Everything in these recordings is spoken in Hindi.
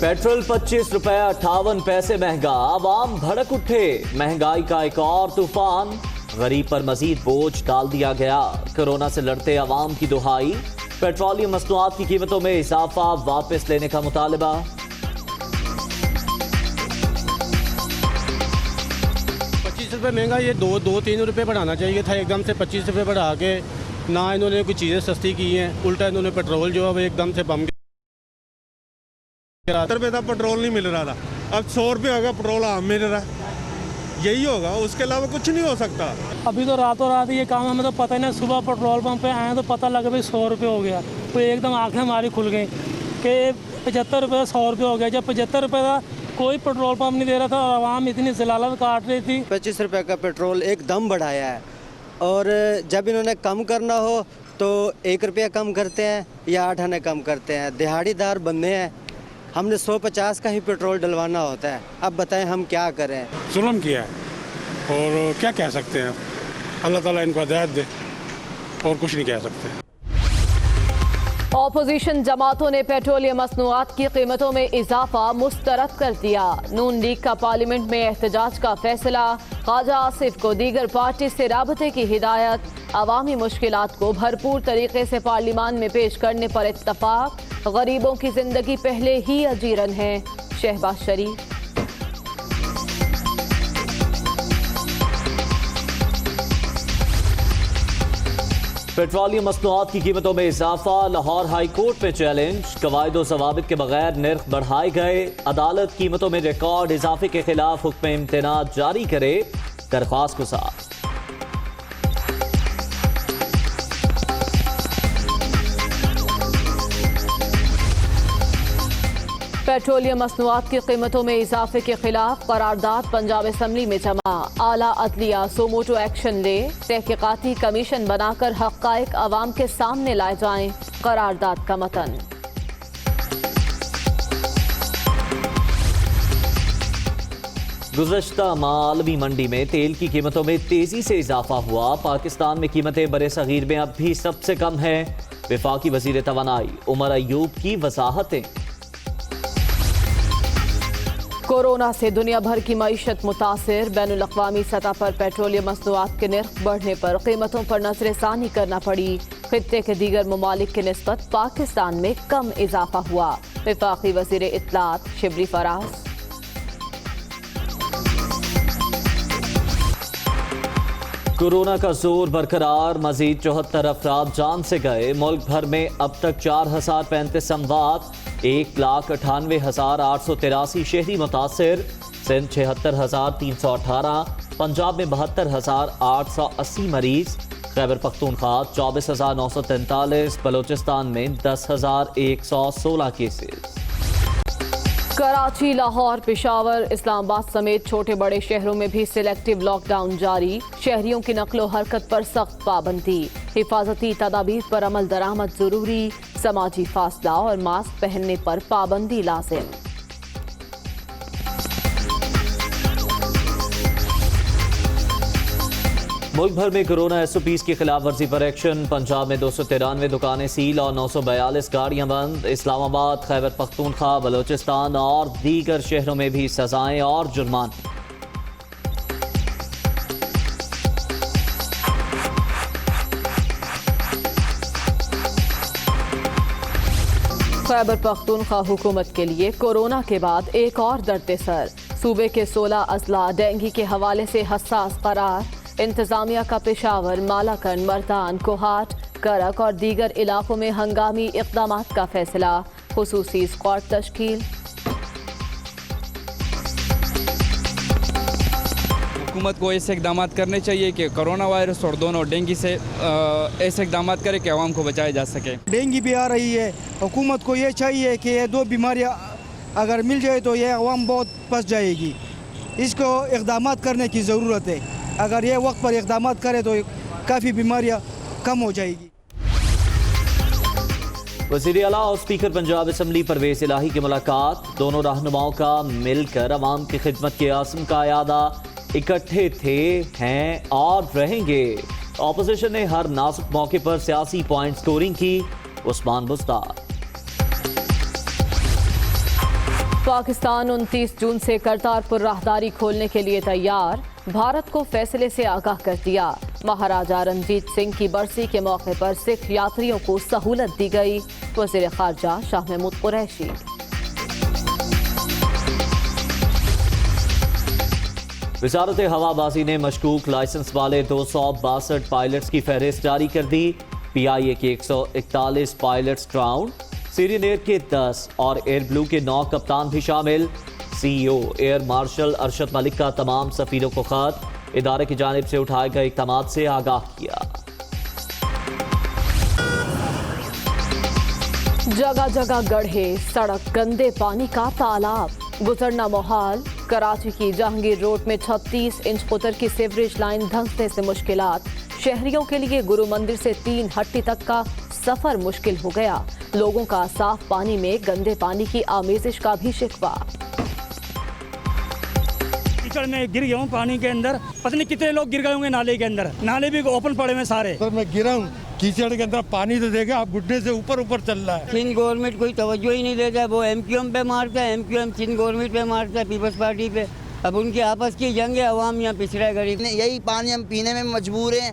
पेट्रोल 25 रुपए 58 पैसे महंगा, आवाम भड़क उठे। महंगाई का एक और तूफान, गरीब पर मजीद बोझ डाल दिया गया। कोरोना से लड़ते आवाम की दुहाई, पेट्रोलियम मसनूआत की कीमतों में इजाफा वापस लेने का मुतालबा। ₹25 महंगा, ये दो तीन रुपये बढ़ाना चाहिए था। एकदम से 25 रुपये बढ़ा के ना इन्होंने कुछ चीज़ें सस्ती की हैं, उल्टा इन्होंने पेट्रोल जो है वो एकदम से बम 70 रुपये था पेट्रोल नहीं मिल रहा था, अब 100 रुपये होगा पेट्रोल आम मिल रहा है। यही होगा, उसके अलावा कुछ नहीं हो सकता। अभी तो रातों रात ये काम हमें तो पता ही नहीं। सुबह पेट्रोल पंप पे आए तो पता लगा भाई 100 रुपये हो गया, तो एकदम आंखें हमारी खुल गई कि 75 रुपये 100 रुपये हो गया। जब 75 रुपये का कोई पेट्रोल पंप नहीं दे रहा था और आवाम इतनी जलालत काट रही थी। 25 रुपये का पेट्रोल एकदम बढ़ाया है, और जब इन्होंने कम करना हो तो 1 रुपया कम करते हैं या 8 आने कम करते हैं। दिहाड़ीदार बंदे हैं, हमने 150 का ही पेट्रोल डलवाना होता है। अब बताएं हम क्या करें। जुल्म किया है और क्या कह सकते हैं। अल्लाह ताला इनको हिदायत दे, और कुछ नहीं कह सकते। ऑपोजिशन जमातों ने पेट्रोलियम मसनूआत की कीमतों में इजाफा मुस्तरद कर दिया। नून लीग का पार्लियामेंट में एहतजाज का फैसला, ख्वाजा आसिफ को दीगर पार्टी से राबते की हिदायत। अवामी मुश्किलात को भरपूर तरीके से पार्लियामान में पेश करने पर इत्तफाक। गरीबों की जिंदगी पहले ही अजीरन है, शहबाज शरीफ। पेट्रोलियम मसनूआत की कीमतों में इजाफा, लाहौर हाई कोर्ट में चैलेंज। कवायद व ज़वाबित के बगैर निर्ख बढ़ाए गए। अदालत कीमतों में रिकॉर्ड इजाफे के खिलाफ हुक्म इम्तनाअ जारी करे, दरख्वास्त गुजार। पेट्रोलियम मसनूआत की कीमतों में इजाफे के खिलाफ करारदाद पंजाब असम्बली में जमा। आला अदलिया सोमोटो एक्शन ले, तहकीकाती कमीशन बनाकर हक़ाइक़ अवाम के सामने लाए जाएं, करारदाद का मतन। गुज़श्ता माह आलमी मंडी में तेल की कीमतों में तेजी से इजाफा हुआ। पाकिस्तान में कीमतें बरे सगीर में अब भी सबसे कम है। वफाकी वज़ीर तवानाई उमर अयूब की वजाहतें। कोरोना से दुनिया भर की मईशत मुतासिर, बैनुल अक़वामी सतह पर पेट्रोलियम मसनूआत के निर्ख बढ़ने पर कीमतों पर नजरसानी करना पड़ी। खित्ते के दीगर ममालिक की निस्बत पाकिस्तान में कम इजाफा हुआ। वफाकी वज़ीर इत्तलात शिबली फराज। कोरोना का जोर बरकरार, मजीद 74 अफराद जान से गए। मुल्क भर में अब तक 4035 अमवात, 1,98,883 शहरी मुतासिर। सिंध 76,318, पंजाब में 72,880 मरीज, खैबर पख्तूनख्वा 24,943, बलोचिस्तान में 10,116 केसेस। कराची, लाहौर, पेशावर, इस्लामाबाद समेत छोटे बड़े शहरों में भी सिलेक्टिव लॉकडाउन जारी। शहरियों की नकलो हरकत पर सख्त पाबंदी। हिफाजती तदाबीर पर अमल दरामद जरूरी। समाजी फासला और मास्क पहनने पर पाबंदी लाजिम। मुल्क भर में कोरोना SOPs की खिलाफ वर्जी पर एक्शन। पंजाब में 293 दुकानें सील और 942 गाड़ियां बंद। इस्लामाबाद, खैबर पख्तूनख्वा, बलोचिस्तान और दीगर शहरों में भी सजाएं और जुर्माने। खैबर पख्तूनख्वा हुकूमत के लिए कोरोना के बाद एक और दर्द सर। सूबे के 16 अजला डेंगू के हवाले से हसास करार। इंतजामिया का पेशावर, मालाकन, मर्दान, कोहाट, करक और दीगर इलाकों में हंगामी इक़दामात का फैसला। खुसूसी स्क्वाड तश्कील। हुकूमत को ऐसे इक़दाम करने चाहिए कि कोरोना वायरस और दोनों डेंगू से ऐसे इक़दाम करे कि आवाम को बचाया जा सके। डेंगू भी आ रही है, हुकूमत को ये चाहिए कि ये दो बीमारियां अगर मिल जाए तो ये आवाम बहुत फंस जाएगी। इसको इक़दाम करने की ज़रूरत है। अगर ये वक्त पर इक़दाम करे तो काफ़ी बीमारियां कम हो जाएगी। वज़ीर आला और स्पीकर पंजाब असम्बली परवेज़ इलाही की मुलाकात। दोनों रहनुमाओं का मिलकर अवाम की खिदमत के आज़म का यादा। इकट्ठे थे, हैं और रहेंगे। ऑपोजिशन ने हर नाजुक मौके पर सियासी पॉइंट स्कोरिंग की। उस्मान बुस्तार। पाकिस्तान 29 जून से करतारपुर राहदारी खोलने के लिए तैयार, भारत को फैसले से आगाह कर दिया। महाराजा रणजीत सिंह की बरसी के मौके पर सिख यात्रियों को सहूलत दी गई। वज़ीर ख़ारजा शाह महमूद कुरैशी। वजारत हवाबाजी ने मशकूक लाइसेंस वाले 262 पायलट्स की फहरिस्त जारी कर दी। PIA के 141 पायलट्स ग्राउंड, सीरियन एयर के 10 और एयर ब्लू के 9 कप्तान भी शामिल। CEO air marshal Arshad Malik का तमाम सफीरों को खत, इदारे की जानिब से उठाए गए इक़दामात से आगाह किया। जगह जगह गड्ढे, सड़क, गंदे पानी का तालाब, गुजरना मुहाल। कराची की जहांगीर रोड में 36 इंच कुतर की सीवरेज लाइन धंसने से मुश्किलात। शहरियों के लिए गुरु मंदिर से 3 हट्टी तक का सफर मुश्किल हो गया। लोगों का साफ पानी में गंदे पानी की आमेजिश का भी शिकवा। कीचड़ में गिर गया हूँ पानी के अंदर, पता नहीं कितने लोग गिर गए होंगे नाले के अंदर। नाले भी ओपन पड़े हुए सारे। सर मैं गिरा हूँ कीचड़ के अंदर, पानी तो देगा आप गुड्डे से ऊपर ऊपर चल रहा है। सिंध गवर्नमेंट कोई तवज्जो ही नहीं देता है, वो MQM पे मारता है, MQM सिंध गवर्नमेंट पे मारता है, पीपल्स पार्टी पे। अब उनकी आपस की जंग है, अवाम यहाँ पिछड़ा है गरीब। यही पानी हम पीने में मजबूर हैं,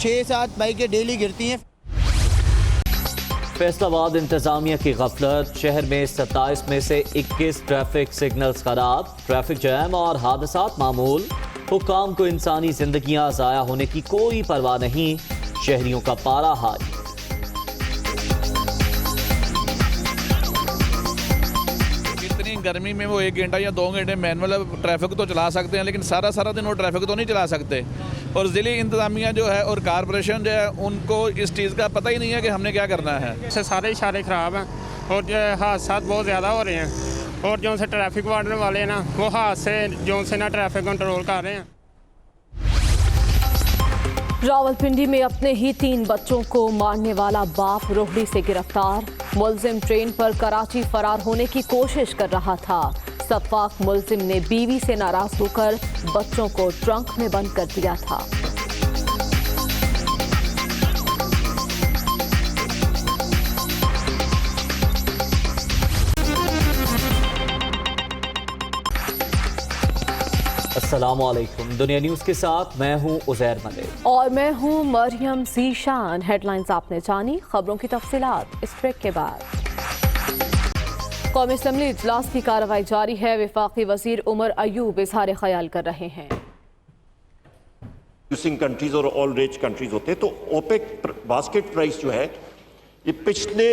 6-7 बाइकें डेली गिरती हैं। फैसलाबाद इंतजामिया की गफलत, शहर में 27 में से 21 ट्रैफिक सिग्नल्स खराब, ट्रैफिक जैम और हादसात मामूल। हुक्काम को इंसानी जिंदगियां ज़ाया होने की कोई परवाह नहीं, शहरियों का पारा हाई। इतनी गर्मी में वो 1 घंटा या 2 घंटे मैनुअल ट्रैफिक तो चला सकते हैं, लेकिन सारा दिन वो ट्रैफिक तो नहीं चला सकते। और ज़िले इंतज़ामिया जो है और कारपोरेशन जो है, उनको इस चीज़ का पता ही नहीं है कि हमने क्या करना है। इससे सारे इशारे ख़राब हैं और जो हादसा बहुत ज़्यादा हो रहे हैं। और जो से ट्रैफिक वार्डन वाले हैं ना, वो हादसे जो से ना ट्रैफिक कंट्रोल कर रहे हैं। रावलपिंडी में अपने ही 3 बच्चों को मारने वाला बाप रोहड़ी से गिरफ्तार। मुलजिम ट्रेन पर कराची फरार होने की कोशिश कर रहा था। सफाक मुलजिम ने बीवी से नाराज होकर बच्चों को ट्रंक में बंद कर दिया था। अस्सलामुअलैकुम, दुनिया न्यूज़ के साथ मैं हूं उज़ैर मलिक और मैं हूं मरियम ज़ीशान। हेडलाइंस आपने जानी, खबरों की तफसीलात इस ब्रेक के बाद। कौमी असम्बली इजलास की कार्रवाई जारी है। वफाकी वजीर उमर अयूब इजहार ख्याल कर रहे हैं। कंट्रीज और ऑल रिच कंट्रीज होते हैं, तो ओपेक बास्केट प्राइस जो है ये पिछले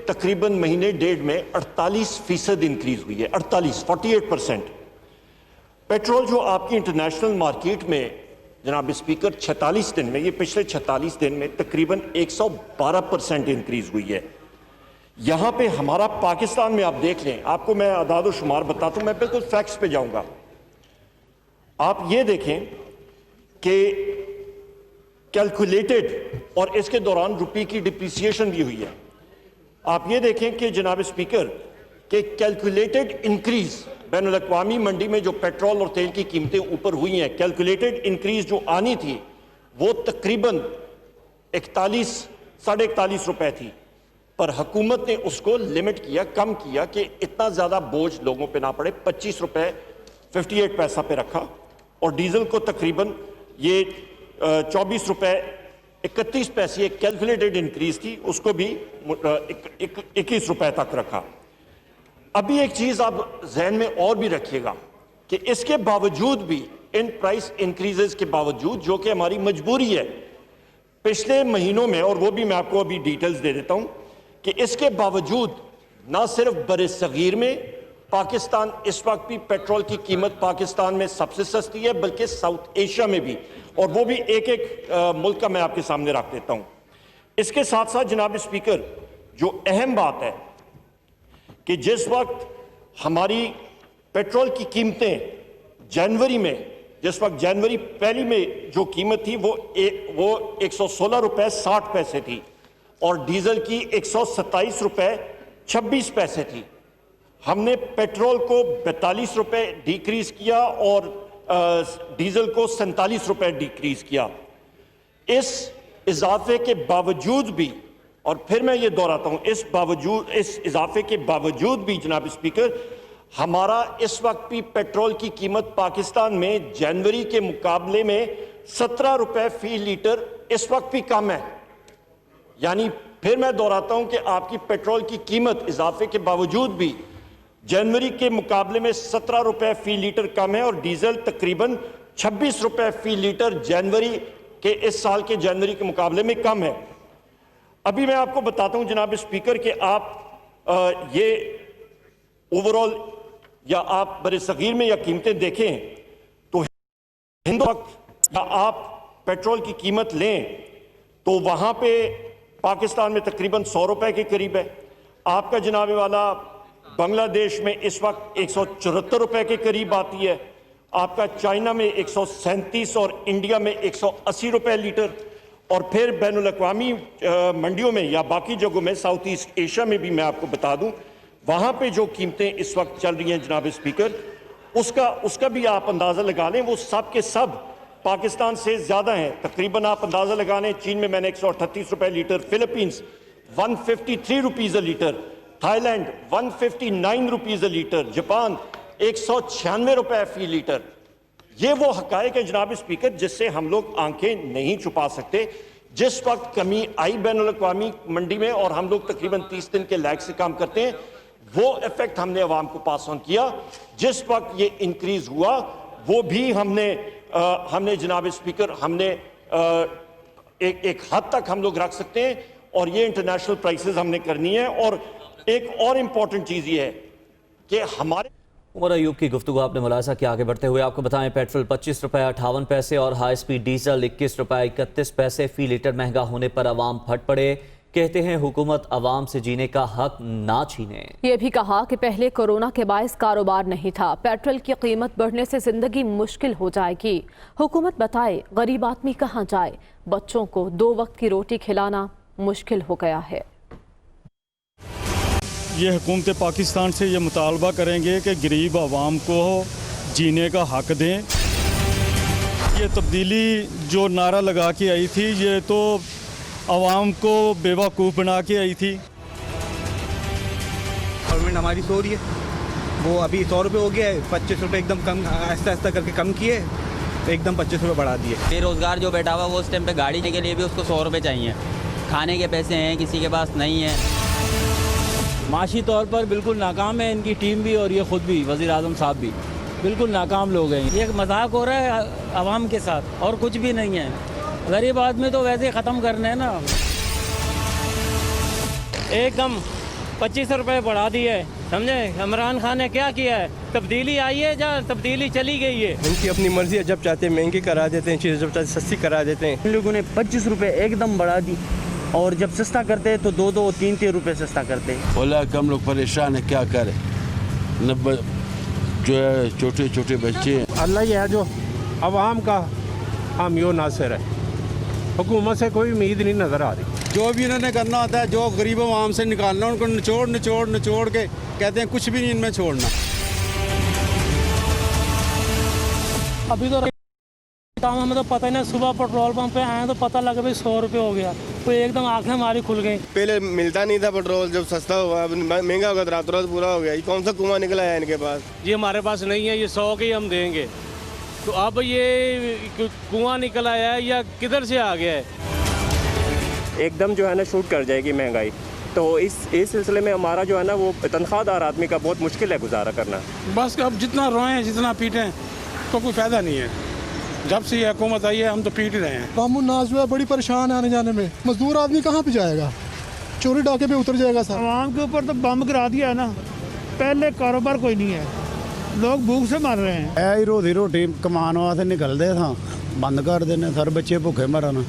तकरीबन महीने डेढ़ में 48% इंक्रीज हुई है। 48% पेट्रोल जो आपकी इंटरनेशनल मार्केट में जनाब स्पीकर 46 दिन में, ये पिछले 46 दिन में तकरीबन 112% इंक्रीज हुई है। यहां पे हमारा पाकिस्तान में आप देख लें, आपको मैं आदाद शुमार बताता हूं, मैं बिल्कुल फैक्ट्स पे जाऊंगा। आप ये देखें कि कैलकुलेटेड, और इसके दौरान रुपये की डिप्रिसिएशन भी हुई है। आप ये देखें कि जनाब स्पीकर के कैलकुलेटेड इंक्रीज बैनुल अक़वामी मंडी में जो पेट्रोल और तेल की कीमतें ऊपर हुई हैं, कैलकुलेटेड इंक्रीज जो आनी थी वो तकरीबन 41-41.5 रुपए थी, पर हुकूमत ने उसको लिमिट किया, कम किया कि इतना ज़्यादा बोझ लोगों पे ना पड़े। 25 रुपए 58 पैसा पे रखा, और डीजल को तकरीबन ये 24 रुपए 31 पैसे एक कैलकुलेटेड इंक्रीज थी, उसको भी 21 रुपए तक रखा। अभी एक चीज आप जहन में और भी रखिएगा कि इसके बावजूद भी, इन प्राइस इंक्रीजेस के बावजूद, जो कि हमारी मजबूरी है, पिछले महीनों में, और वो भी मैं आपको अभी डिटेल्स दे देता हूं, कि इसके बावजूद ना सिर्फ बरसगीर में पाकिस्तान इस वक्त भी पेट्रोल की कीमत पाकिस्तान में सबसे सस्ती है, बल्कि साउथ एशिया में भी, और वो भी एक मुल्क का मैं आपके सामने रख देता हूं। इसके साथ साथ जनाब स्पीकर, जो अहम बात है कि जिस वक्त हमारी पेट्रोल की कीमतें जनवरी में, जिस वक्त जनवरी पहली में जो कीमत थी वो 116 रुपए 60 पैसे थी, और डीजल की 127 रुपए 26 पैसे थी। हमने पेट्रोल को 42 रुपए डिक्रीज किया और डीजल को 47 रुपए डिक्रीज किया। इस इजाफे के बावजूद भी और फिर मैं ये दोहराता हूं, इस इजाफे के बावजूद भी जनाब स्पीकर, हमारा इस वक्त भी पेट्रोल की कीमत पाकिस्तान में जनवरी के मुकाबले में 17 रुपए फी लीटर इस वक्त भी कम है। यानी फिर मैं दोहराता हूं कि आपकी पेट्रोल की कीमत इजाफे के बावजूद भी जनवरी के मुकाबले में 17 रुपए फी लीटर कम है, और डीजल तकरीबन 26 रुपए फी लीटर जनवरी के इस साल के जनवरी के मुकाबले में कम है। अभी मैं आपको बताता हूं जनाब स्पीकर कि आप ये ओवरऑल या आप बड़े सगीर में या कीमतें देखें तो हिंदू वक्त या आप पेट्रोल की कीमत लें तो वहां पे पाकिस्तान में तकरीबन 100 रुपए के करीब है। आपका जनाब वाला बांग्लादेश में इस वक्त 174 रुपए के करीब आती है। आपका चाइना में 137 और इंडिया में 180 रुपए लीटर। और फिर बैनुल अक़वामी मंडियों में या बाकी जगहों में, साउथ ईस्ट एशिया में भी मैं आपको बता दूं, वहां पे जो कीमतें इस वक्त चल रही हैं जनाब स्पीकर, उसका भी आप अंदाज़ा लगा लें, वो सब के सब पाकिस्तान से ज़्यादा हैं। तकरीबन आप अंदाज़ा लगा लें, चीन में मैंने 138 रुपए litre, Philippines 153 rupees a litre, Thailand 159 rupees a litre, Japan 196 रुपए फी लीटर। ये वो हकायक है जनाब स्पीकर जिससे हम लोग आंखें नहीं छुपा सकते। जिस वक्त कमी आई बैनुल अक़वामी मंडी में और हम लोग तकरीबन 30 दिन के लैग से काम करते हैं, वो इफेक्ट हमने अवाम को पास ऑन किया। जिस वक्त ये इंक्रीज हुआ वो भी हमने जनाब स्पीकर हमने एक हद तक हम लोग रख सकते हैं, और ये इंटरनेशनल प्राइसेस हमने करनी है। और एक और इम्पॉर्टेंट चीज़ ये है कि हमारे उमर अयूब की गुफ्तगू आपने मुलाहिजा किया। आगे बढ़ते हुए आपको बताएं, पेट्रोल 25 रुपये 58 पैसे और हाई स्पीड डीजल 21 रुपये 31 पैसे फी लीटर महंगा होने पर अवाम फट पड़े। कहते हैं हुकूमत अवाम से जीने का हक ना छीने। ये भी कहा कि पहले कोरोना के बायस कारोबार नहीं था, पेट्रोल की कीमत बढ़ने से जिंदगी मुश्किल हो जाएगी। हुकूमत बताए गरीब आदमी कहाँ जाए, बच्चों को 2 वक्त की रोटी खिलाना मुश्किल हो गया है। ये हुकूमत पाकिस्तान से ये मुतालबा करेंगे कि गरीब आवाम को जीने का हक दें। ये तब्दीली जो नारा लगा के आई थी, ये तो आवाम को बेवकूफ़ बना के आई थी। गवर्नमेंट हमारी सो रही है, वो अभी 100 रुपये हो गया है, 25 रुपये एकदम कम आहिस्ता आहिस्ता करके कम किए, तो एकदम 25 रुपये बढ़ा दिए। बेरोज़गार जो बैठा हुआ वो उस टाइम पे गाड़ी के लिए भी उसको 100 रुपये चाहिए, खाने के पैसे हैं किसी के पास नहीं है। माशी तौर पर बिल्कुल नाकाम है इनकी टीम भी, और ये ख़ुद भी वज़ीर आज़म साहब भी बिल्कुल नाकाम लोग हैं। ये मजाक हो रहा है आवाम के साथ और कुछ भी नहीं है। गरीब आदमी तो वैसे ही ख़त्म करने हैं ना। एकदम 25 रुपये बढ़ा दिए, समझे। इमरान खान ने क्या किया है? तब्दीली आई है या तब्दीली चली गई है? इनकी अपनी मर्जी है, जब चाहते महंगी करा देते हैं चीज़ें, जब चाहते सस्ती करा देते हैं। इन लोगों ने 25 रुपये एकदम बढ़ा दी, और जब सस्ता करते हैं तो 2-2, 3-3 रुपये सस्ता करते हैं। बोला कि हम लोग परेशान है, क्या करें। जो है छोटे छोटे बच्चे, अल्लाह ही है जो अवाम का हम यो नासिर है, हुकूमत से कोई उम्मीद नहीं नज़र आ रही। जो भी इन्होंने करना होता है, जो गरीब आवाम से निकालना, उनको निचोड़ के कहते हैं कुछ भी नहीं इनमें छोड़ना। अभी तो काम हमें तो पता ही नहीं, सुबह पेट्रोल पंप पे आए तो पता लगा भाई 100 रुपये हो गया, तो एकदम आंखें हमारी खुल गई। पहले मिलता नहीं था पेट्रोल, जब सस्ता हुआ महंगा होगा तो रात पूरा हो गया। ये कौन सा कुआं निकला है इनके पास? ये हमारे पास नहीं है, ये 100 के ही हम देंगे। तो अब ये कुआं निकल आया है या किधर से आ गया है? एकदम जो है ना शूट कर जाएगी महंगाई, तो इस सिलसिले में हमारा जो है ना वो तनख्वाहदार आदमी का बहुत मुश्किल है गुजारा करना। बस अब जितना रोएं जितना पीटें तो कोई फ़ायदा नहीं है। जब से ये हुकूमत आई है हम तो पीट रहे हैं। कामून नाज हुआ, बड़ी परेशान है आने जाने में। मजदूर आदमी कहाँ पे जाएगा? चोरी डाके पे उतर जाएगा सर। आवाम के ऊपर तो बम गिरा दिया है ना। पहले कारोबार कोई नहीं है, लोग भूख से मर रहे हैं। रोजी रोटी कमान वास्ते निकलते था, बंद कर देने, सर बच्चे भुखे मरन।